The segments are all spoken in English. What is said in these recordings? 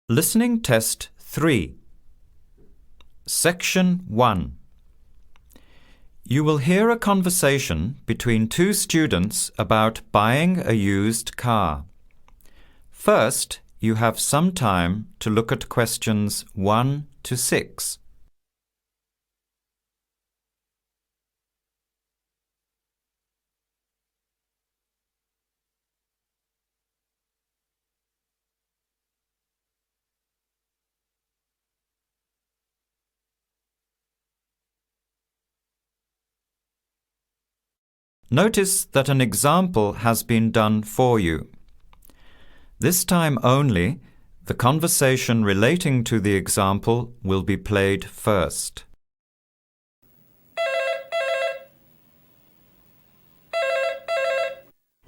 Listening Test 3. Section 1. You will hear a conversation between two students about buying a used car. First, you have some time to look at questions 1 to 6. Notice that an example has been done for you. This time only, the conversation relating to the example will be played first.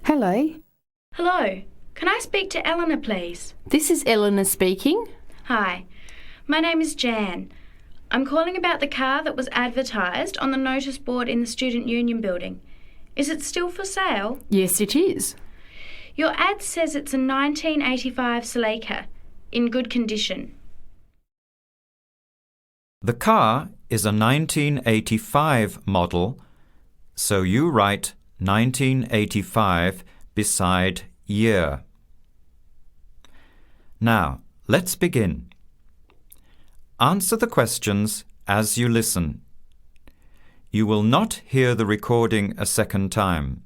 Hello, Hello, can I speak to Eleanor, please? this is Eleanor speaking. Hi, my name is Jan. I'm calling about the car that was advertised on the notice board in the Student Union building. Is it still for sale? Yes, it is. Your ad says it's a 1985 Celica, in good condition. The car is a 1985 model, so you write 1985 beside year. Now, let's begin. Answer the questions as you listen. You will not hear the recording a second time.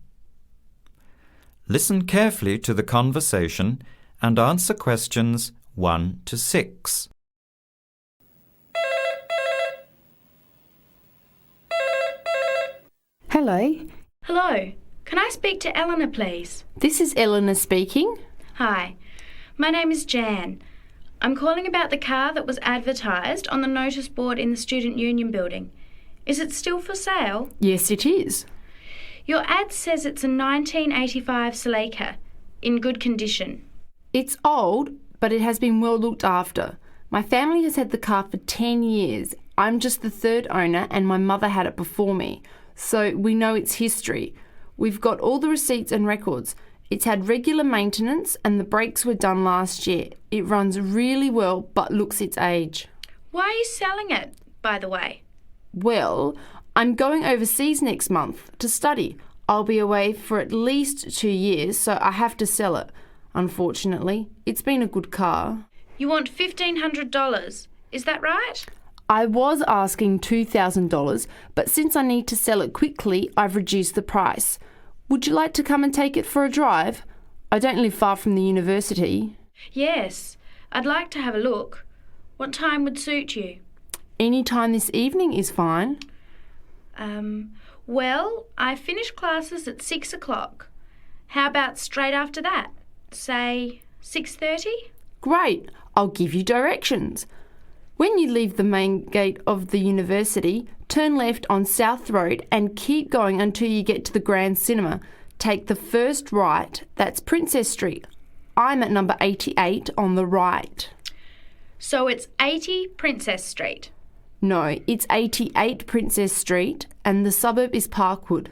Listen carefully to the conversation and answer questions 1 to 6. Hello, Hello, can I speak to Eleanor, please? this is Eleanor speaking. Hi, my name is Jan. I'm calling about the car that was advertised on the notice board in the Student Union building. Is it still for sale? Yes, it is. Your ad says it's a 1985 Celica, in good condition. It's old, but it has been well looked after. My family has had the car for 10 years. I'm just the third owner and my mother had it before me, so we know its history. We've got all the receipts and records. It's had regular maintenance and the brakes were done last year. It runs really well but looks its age. Why are you selling it, by the way? Well, I'm going overseas next month to study. I'll be away for at least 2 years, so I have to sell it. Unfortunately, it's been a good car. You want $1,500, is that right? I was asking $2,000, but since I need to sell it quickly, I've reduced the price. Would you like to come and take it for a drive? I don't live far from the university. Yes, I'd like to have a look. What time would suit you? Any time this evening is fine. Well, I finish classes at 6 o'clock. How about straight after that? Say 6:30? Great, I'll give you directions. When you leave the main gate of the university, turn left on South Road and keep going until you get to the Grand Cinema. Take the first right, that's Princess Street. I'm at number 88 on the right. So it's 80 Princess Street. No, it's 88 Princess Street and the suburb is Parkwood.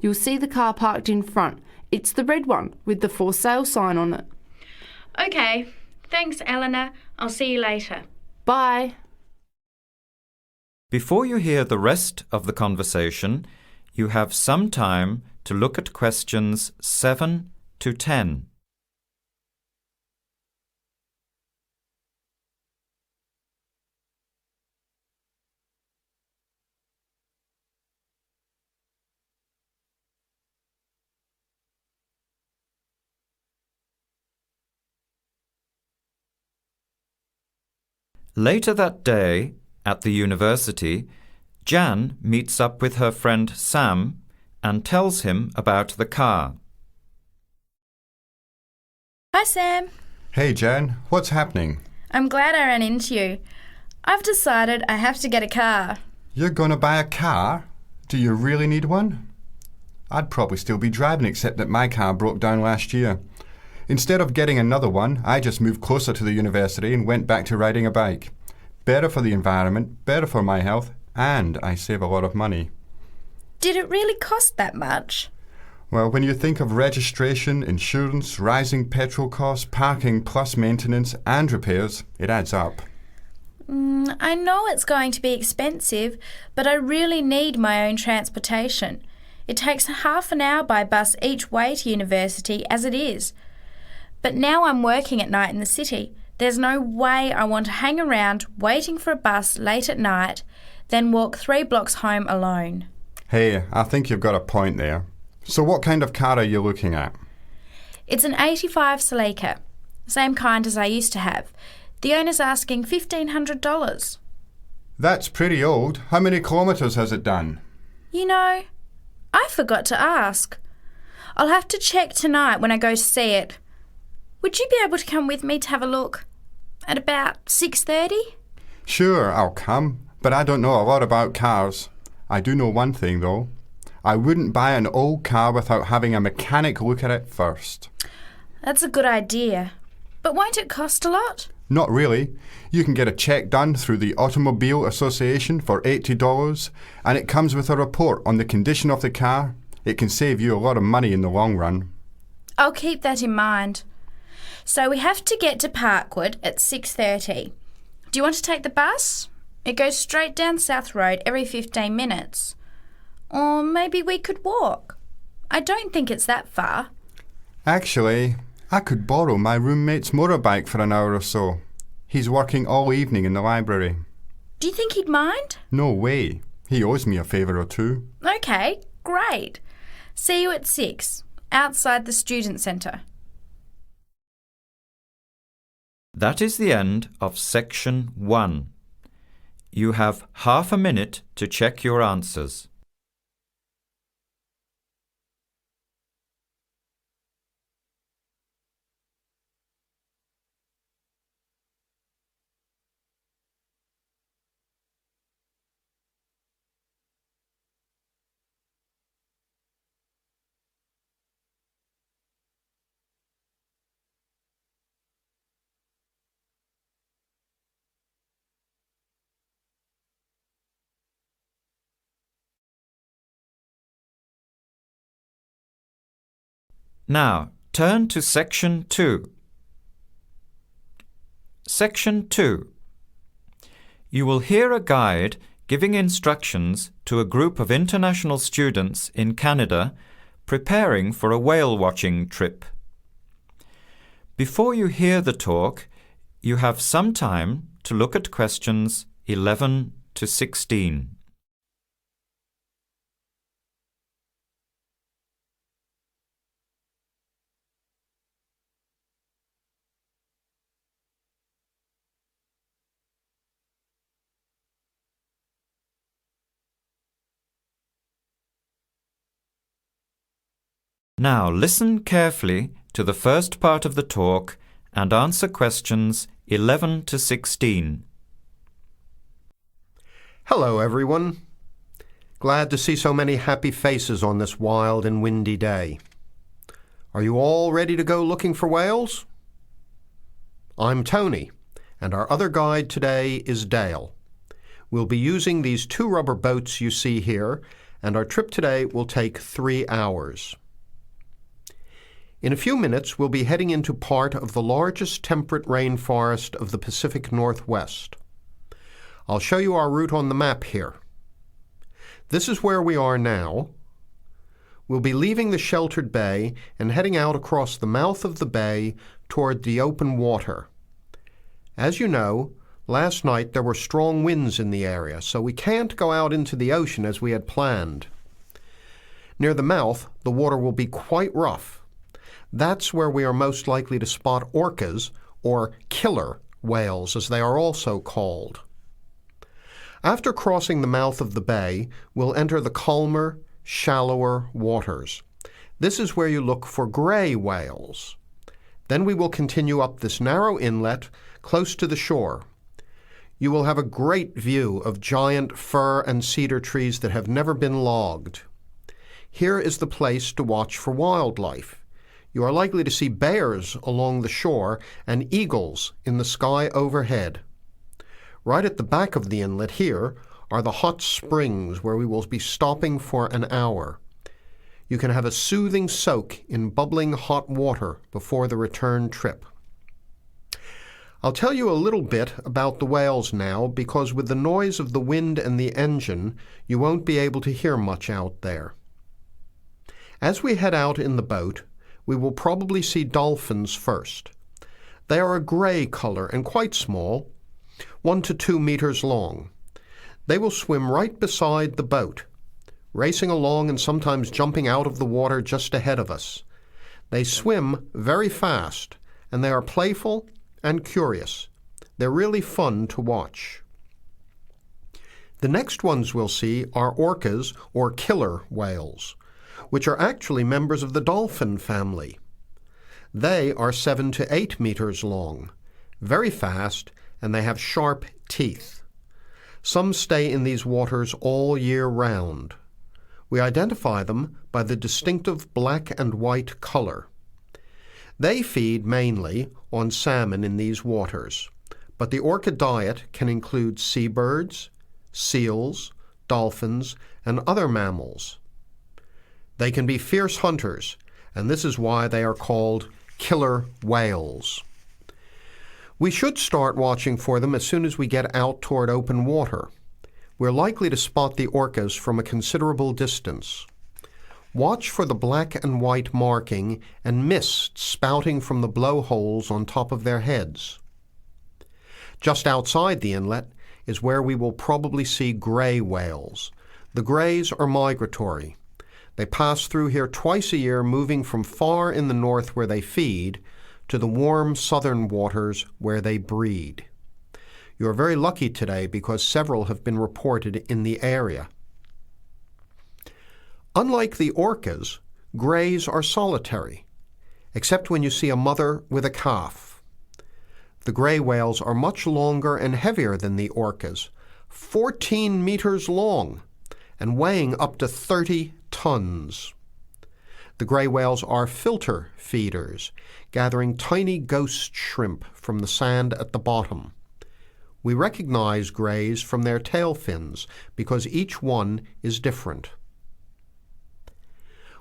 You'll see the car parked in front. It's the red one with the for sale sign on it. Okay, thanks Eleanor. I'll see you later. Bye. Before you hear the rest of the conversation, you have some time to look at questions 7 to 10. Later that day, at the university, Jan meets up with her friend Sam and tells him about the car. Hi Sam, Hey Jan, what's happening? I'm glad I ran into you. I've decided I have to get a car. You're going to buy a car? Do you really need one? I'd probably still be driving except that my car broke down last year. Instead of getting another one, I just moved closer to the university and went back to riding a bike. Better for the environment, better for my health, and I save a lot of money. Did it really cost that much? Well, when you think of registration, insurance, rising petrol costs, parking plus maintenance and repairs, it adds up. I know it's going to be expensive, but I really need my own transportation. It takes half an hour by bus each way to university as it is. But now I'm working at night in the city. There's no way I want to hang around waiting for a bus late at night, then walk 3 blocks home alone. Hey, I think you've got a point there. So what kind of car are you looking at? It's an 85 Celica, same kind as I used to have. The owner's asking $1,500. That's pretty old. How many kilometres has it done? You know, I forgot to ask. I'll have to check tonight when I go to see it. Would you be able to come with me to have a look? At about 6:30? Sure, I'll come, but I don't know a lot about cars. I do know one thing, though. I wouldn't buy an old car without having a mechanic look at it first. That's a good idea. But won't it cost a lot? Not really. You can get a check done through the Automobile Association for $80, and it comes with a report on the condition of the car. It can save you a lot of money in the long run. I'll keep that in mind. So we have to get to Parkwood at 6:30. Do you want to take the bus? It goes straight down South Road every 15 minutes. Or maybe we could walk. I don't think it's that far. Actually, I could borrow my roommate's motorbike for an hour or so. He's working all evening in the library. Do you think he'd mind? No way. He owes me a favour or two. Okay, great. See you at 6, outside the student centre. That is the end of Section 1. You have half a minute to check your answers. Now, turn to Section 2. Section 2. You will hear a guide giving instructions to a group of international students in Canada preparing for a whale-watching trip. Before you hear the talk, you have some time to look at questions 11 to 16. Now listen carefully to the first part of the talk and answer questions 11 to 16. Hello, everyone. Glad to see so many happy faces on this wild and windy day. Are you all ready to go looking for whales? I'm Tony, and our other guide today is Dale. We'll be using these 2 rubber boats you see here, and our trip today will take 3 hours. In a few minutes, we'll be heading into part of the largest temperate rainforest of the Pacific Northwest. I'll show you our route on the map here. This is where we are now. We'll be leaving the sheltered bay and heading out across the mouth of the bay toward the open water. As you know, last night there were strong winds in the area, so we can't go out into the ocean as we had planned. Near the mouth, the water will be quite rough. That's where we are most likely to spot orcas, or killer whales as they are also called. After crossing the mouth of the bay, we'll enter the calmer, shallower waters. This is where you look for gray whales. Then we will continue up this narrow inlet close to the shore. You will have a great view of giant fir and cedar trees that have never been logged. Here is the place to watch for wildlife. You are likely to see bears along the shore and eagles in the sky overhead. Right at the back of the inlet here are the hot springs where we will be stopping for an hour. You can have a soothing soak in bubbling hot water before the return trip. I'll tell you a little bit about the whales now, because with the noise of the wind and the engine, you won't be able to hear much out there. As we head out in the boat, we will probably see dolphins first. They are a gray color and quite small, 1 to 2 meters long. They will swim right beside the boat, racing along and sometimes jumping out of the water just ahead of us. They swim very fast, and they are playful and curious. They're really fun to watch. The next ones we'll see are orcas, or killer whales, which are actually members of the dolphin family. They are 7 to 8 meters long, very fast, and they have sharp teeth. Some stay in these waters all year round. We identify them by the distinctive black and white color. They feed mainly on salmon in these waters, but the orca diet can include seabirds, seals, dolphins, and other mammals. They can be fierce hunters, and this is why they are called killer whales. We should start watching for them as soon as we get out toward open water. We're likely to spot the orcas from a considerable distance. Watch for the black and white marking and mist spouting from the blowholes on top of their heads. Just outside the inlet is where we will probably see gray whales. The grays are migratory. They pass through here twice a year, moving from far in the north where they feed to the warm southern waters where they breed. You are very lucky today because several have been reported in the area. Unlike the orcas, grays are solitary, except when you see a mother with a calf. The gray whales are much longer and heavier than the orcas, 14 meters long and weighing up to 30 tons. The gray whales are filter feeders, gathering tiny ghost shrimp from the sand at the bottom. We recognize grays from their tail fins because each one is different.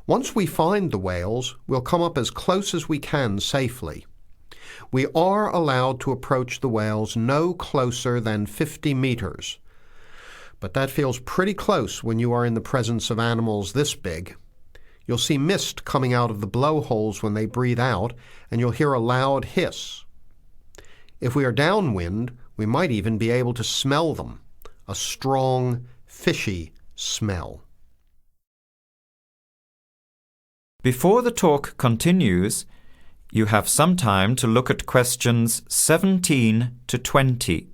Once we find the whales, we'll come up as close as we can safely. We are allowed to approach the whales no closer than 50 meters, but that feels pretty close when you are in the presence of animals this big. You'll see mist coming out of the blowholes when they breathe out, and you'll hear a loud hiss. If we are downwind, we might even be able to smell them, a strong, fishy smell. Before the talk continues, you have some time to look at questions 17 to 20.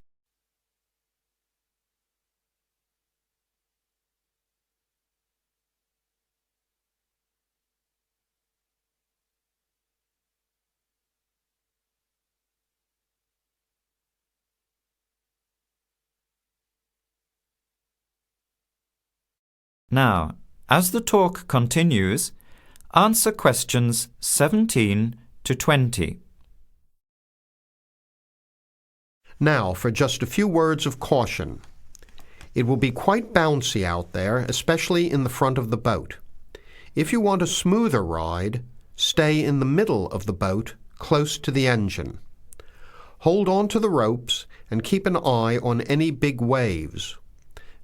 Now, as the talk continues, answer questions 17 to 20. Now, for just a few words of caution. It will be quite bouncy out there, especially in the front of the boat. If you want a smoother ride, stay in the middle of the boat, close to the engine. Hold on to the ropes and keep an eye on any big waves.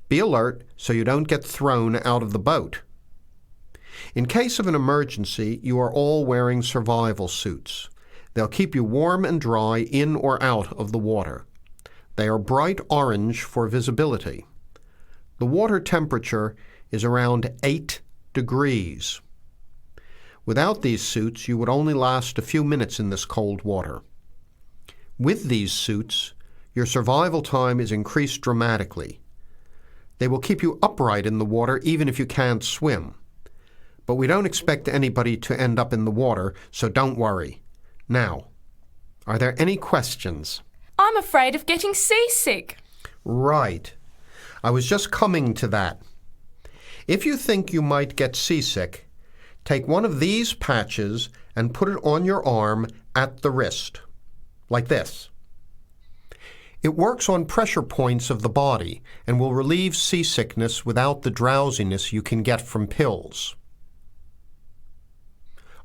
Be alert so you don't get thrown out of the boat. In case of an emergency, you are all wearing survival suits. They'll keep you warm and dry in or out of the water. They are bright orange for visibility. The water temperature is around 8 degrees. Without these suits, you would only last a few minutes in this cold water. With these suits, your survival time is increased dramatically. They will keep you upright in the water even if you can't swim. But we don't expect anybody to end up in the water, so don't worry. Now, are there any questions? I'm afraid of getting seasick. Right. I was just coming to that. If you think you might get seasick, take one of these patches and put it on your arm at the wrist, like this. It works on pressure points of the body and will relieve seasickness without the drowsiness you can get from pills.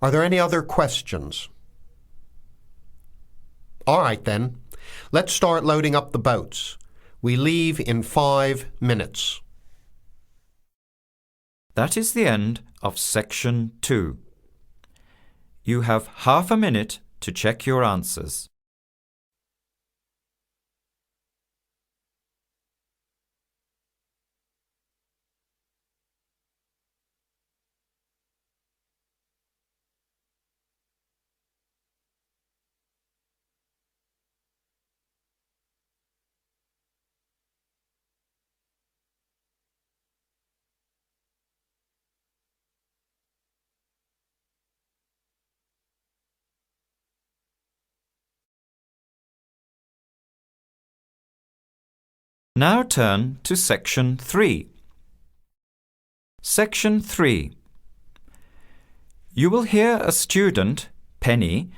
Are there any other questions? All right then, let's start loading up the boats. We leave in 5 minutes. That is the end of Section 2. You have half a minute to check your answers. Now turn to Section 3. Section 3. You will hear a student, Penny,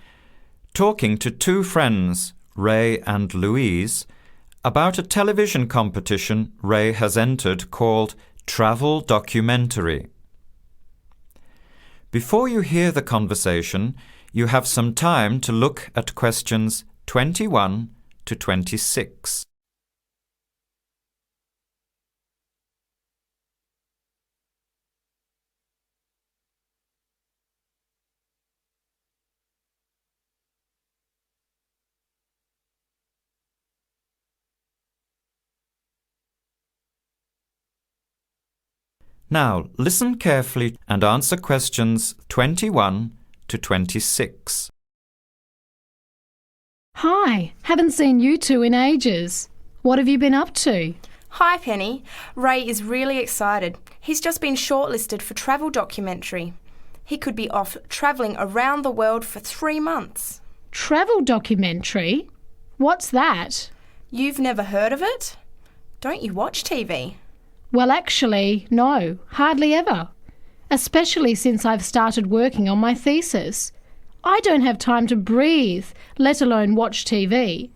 talking to two friends, Ray and Louise, about a television competition Ray has entered called Travel Documentary. Before you hear the conversation, you have some time to look at questions 21 to 26. Now, listen carefully and answer questions 21 to 26. Hi, haven't seen you two in ages. What have you been up to? Hi, Penny. Ray is really excited. He's just been shortlisted for Travel Documentary. He could be off travelling around the world for 3 months. Travel documentary? What's that? You've never heard of it? Don't you watch TV? Well, actually, no, hardly ever. Especially since I've started working on my thesis. I don't have time to breathe, let alone watch TV.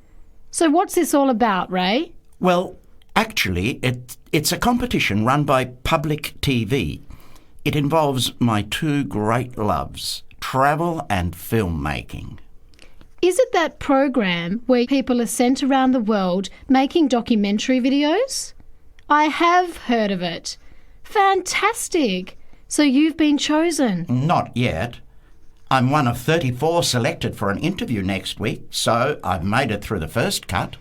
So what's this all about, Ray? Well, actually, it's a competition run by public TV. It involves my two great loves, travel and filmmaking. Is it that program where people are sent around the world making documentary videos? I have heard of it. Fantastic! So you've been chosen? Not yet. I'm one of 34 selected for an interview next week, so I've made it through the first cut.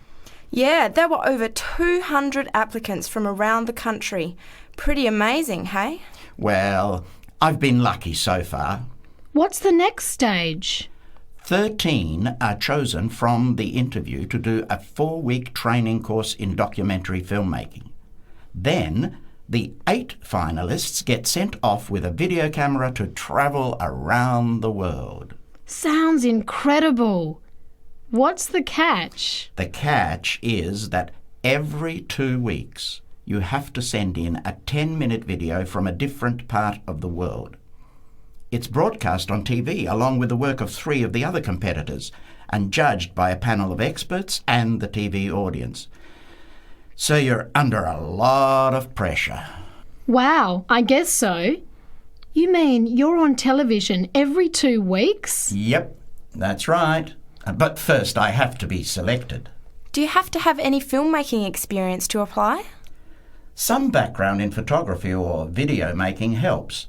Yeah, there were over 200 applicants from around the country. Pretty amazing, hey? Well, I've been lucky so far. What's the next stage? 13 are chosen from the interview to do a 4-week training course in documentary filmmaking. Then, the 8 finalists get sent off with a video camera to travel around the world. Sounds incredible. What's the catch? The catch is that every 2 weeks you have to send in a 10-minute video from a different part of the world. It's broadcast on TV along with the work of 3 of the other competitors and judged by a panel of experts and the TV audience. So you're under a lot of pressure. Wow, I guess so. You mean you're on television every 2 weeks? Yep, that's right. But first I have to be selected. Do you have to have any filmmaking experience to apply? Some background in photography or video making helps,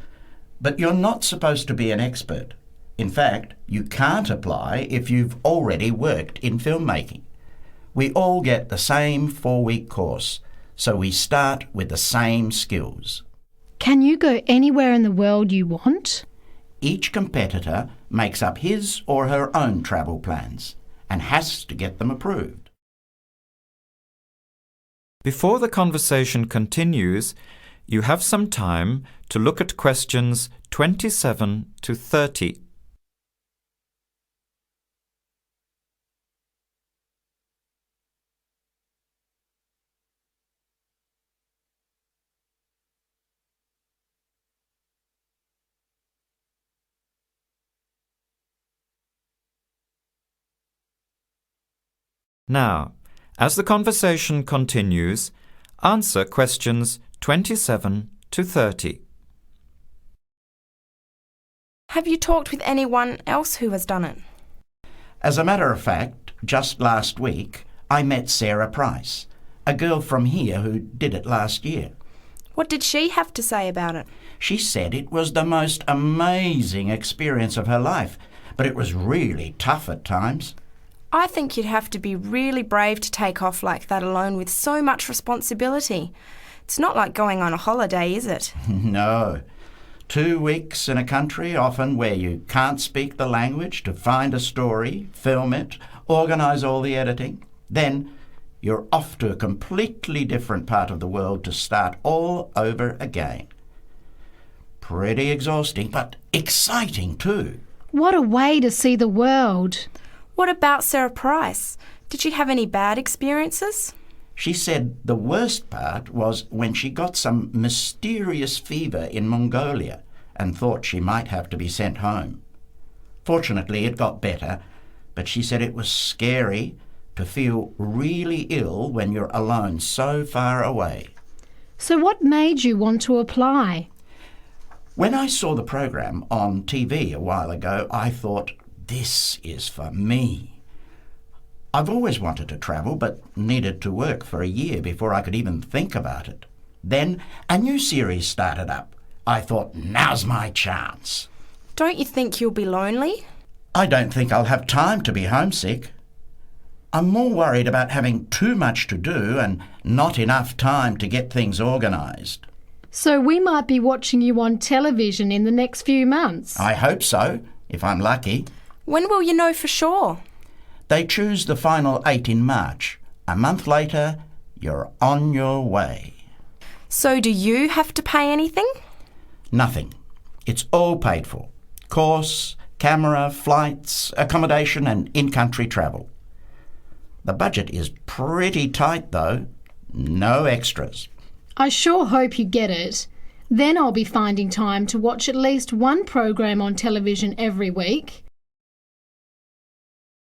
but you're not supposed to be an expert. In fact, you can't apply if you've already worked in filmmaking. We all get the same 4-week course, so we start with the same skills. Can you go anywhere in the world you want? Each competitor makes up his or her own travel plans and has to get them approved. Before the conversation continues, you have some time to look at questions 27 to 30. Now, as the conversation continues, answer questions 27 to 30. Have you talked with anyone else who has done it? As a matter of fact, just last week, I met Sarah Price, a girl from here who did it last year. What did she have to say about it? She said it was the most amazing experience of her life, but it was really tough at times. I think you'd have to be really brave to take off like that alone with so much responsibility. It's not like going on a holiday, is it? No. 2 weeks in a country, often where you can't speak the language, to find a story, film it, organise all the editing. Then you're off to a completely different part of the world to start all over again. Pretty exhausting, but exciting too. What a way to see the world. What about Sarah Price? Did she have any bad experiences? She said the worst part was when she got some mysterious fever in Mongolia and thought she might have to be sent home. Fortunately, it got better, but she said it was scary to feel really ill when you're alone so far away. So what made you want to apply? When I saw the program on TV a while ago, I thought, this is for me. I've always wanted to travel, but needed to work for a year before I could even think about it. Then a new series started up. I thought, now's my chance. Don't you think you'll be lonely? I don't think I'll have time to be homesick. I'm more worried about having too much to do and not enough time to get things organised. So we might be watching you on television in the next few months. I hope so, if I'm lucky. When will you know for sure? They choose the final 8 in March. A month later, you're on your way. So do you have to pay anything? Nothing. It's all paid for. Course, camera, flights, accommodation and in-country travel. The budget is pretty tight though. No extras. I sure hope you get it. Then I'll be finding time to watch at least one program on television every week.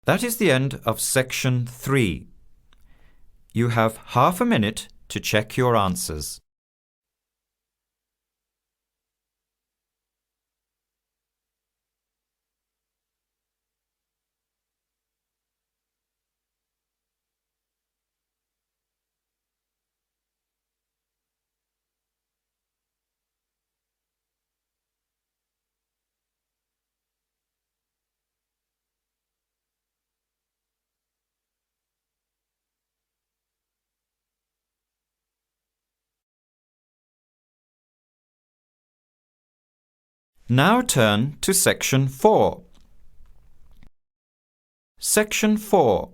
That is the end of section 3. You have half a minute to check your answers. Now turn to section 4. Section 4.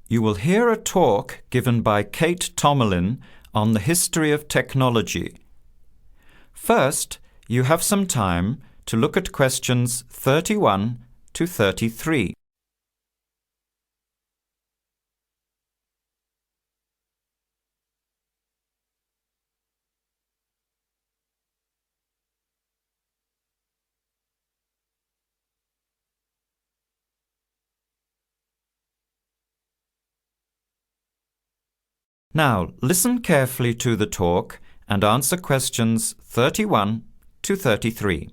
You will hear a talk given by Kate Tomalin on the history of technology. First, you have some time to look at questions 31 to 33. Now, listen carefully to the talk and answer questions 31 to 33.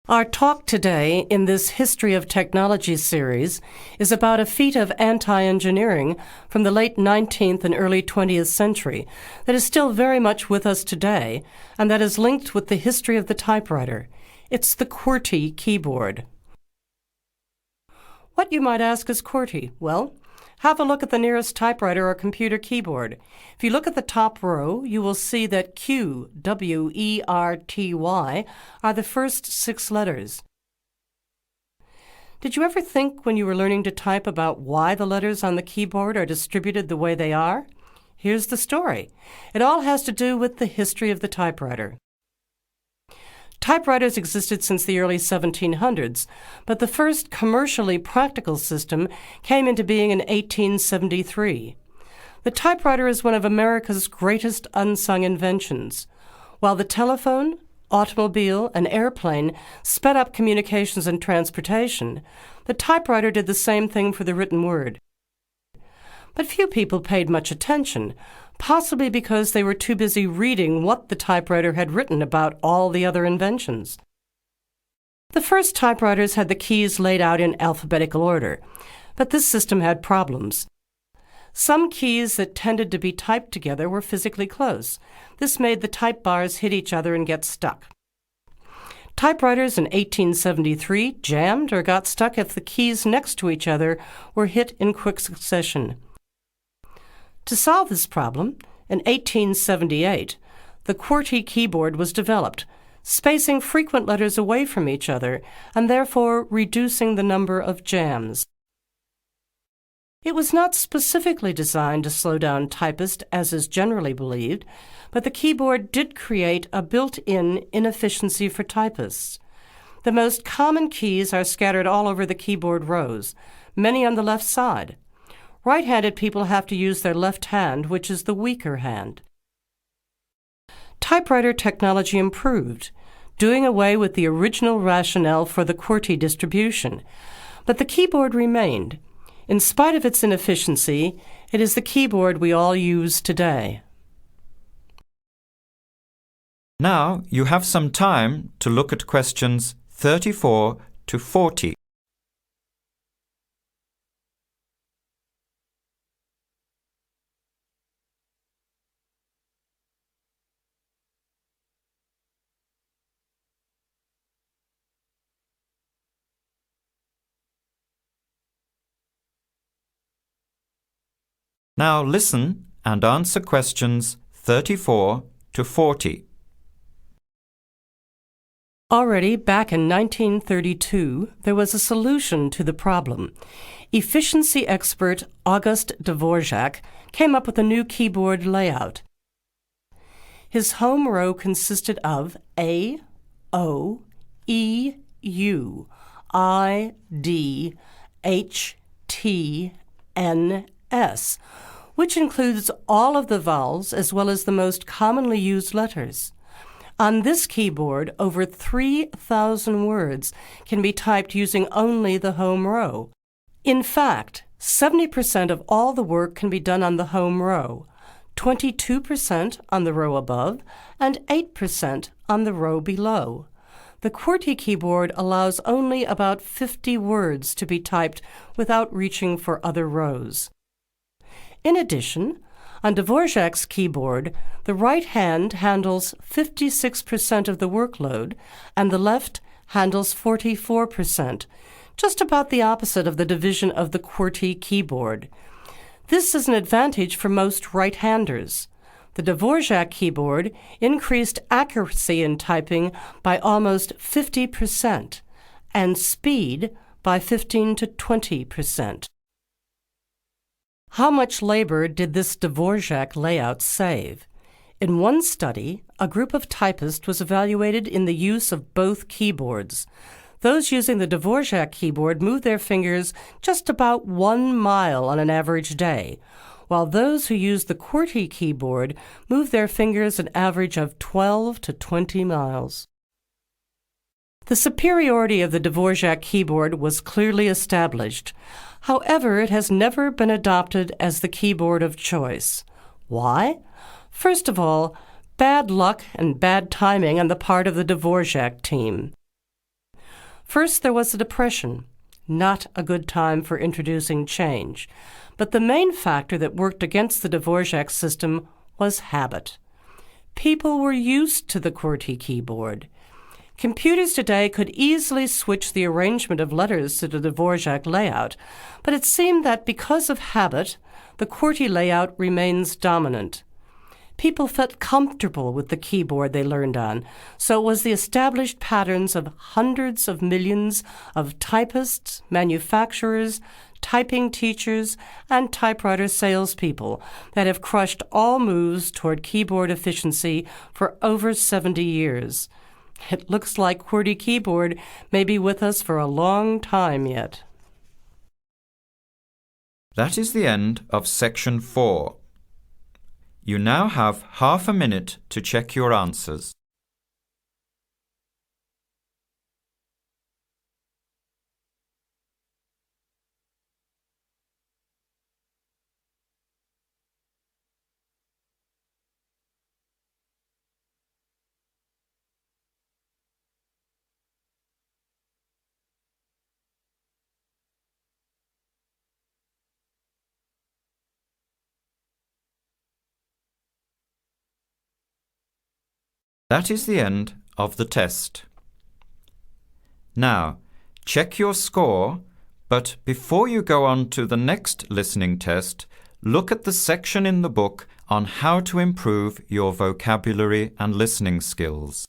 Our talk today in this History of Technology series is about a feat of anti-engineering from the late 19th and early 20th century that is still very much with us today and that is linked with the history of the typewriter. It's the Qwerty Keyboard. What, you might ask, is Qwerty? Well, have a look at the nearest typewriter or computer keyboard. If you look at the top row, you will see that Q, W-E-R-T-Y, are the first 6 letters. Did you ever think when you were learning to type about why the letters on the keyboard are distributed the way they are? Here's the story. It all has to do with the history of the typewriter. Typewriters existed since the early 1700s, but the first commercially practical system came into being in 1873. The typewriter is one of America's greatest unsung inventions. While the telephone, automobile, and airplane sped up communications and transportation, the typewriter did the same thing for the written word. But few people paid much attention. possibly because they were too busy reading what the typewriter had written about all the other inventions. The first typewriters had the keys laid out in alphabetical order, but this system had problems. Some keys that tended to be typed together were physically close. This made the type bars hit each other and get stuck. Typewriters in 1873 jammed or got stuck if the keys next to each other were hit in quick succession. To solve this problem, in 1878, the Qwerty Keyboard was developed, spacing frequent letters away from each other and therefore reducing the number of jams. It was not specifically designed to slow down typists, as is generally believed, but the keyboard did create a built-in inefficiency for typists. The most common keys are scattered all over the keyboard rows, many on the left side. Right-handed people have to use their left hand, which is the weaker hand. Typewriter technology improved, doing away with the original rationale for the Qwerty distribution, but the keyboard remained. In spite of its inefficiency, it is the keyboard we all use today. Now you have some time to look at questions 34 to 40. Now listen and answer questions 34 to 40. Already back in 1932, there was a solution to the problem. Efficiency expert August Dvorak came up with a new keyboard layout. His home row consisted of A, O, E, U, I, D, H, T, N, S, which includes all of the vowels as well as the most commonly used letters. On this keyboard, over 3,000 words can be typed using only the home row. In fact, 70% of all the work can be done on the home row, 22% on the row above, and 8% on the row below. The Qwerty keyboard allows only about 50 words to be typed without reaching for other rows. In addition, on Dvorak's keyboard, the right hand handles 56% of the workload and the left handles 44%, just about the opposite of the division of the Qwerty keyboard. This is an advantage for most right-handers. The Dvorak keyboard increased accuracy in typing by almost 50% and speed by 15 to 20%. How much labor did this Dvorak layout save? In one study, a group of typists was evaluated in the use of both keyboards. Those using the Dvorak keyboard moved their fingers just about 1 mile on an average day, while those who used the Qwerty keyboard moved their fingers an average of 12 to 20 miles. The superiority of the Dvorak keyboard was clearly established. However, it has never been adopted as the keyboard of choice. Why? First of all, bad luck and bad timing on the part of the Dvorak team. First, there was the Depression. Not a good time for introducing change. But the main factor that worked against the Dvorak system was habit. People were used to the Qwerty keyboard. Computers today could easily switch the arrangement of letters to the Dvorak layout, but it seemed that because of habit, the Qwerty layout remains dominant. People felt comfortable with the keyboard they learned on, so it was the established patterns of hundreds of millions of typists, manufacturers, typing teachers, and typewriter salespeople that have crushed all moves toward keyboard efficiency for over 70 years. It looks like Qwerty Keyboard may be with us for a long time yet. That is the end of section 4. You now have half a minute to check your answers. That is the end of the test. Now, check your score, but before you go on to the next listening test, look at the section in the book on how to improve your vocabulary and listening skills.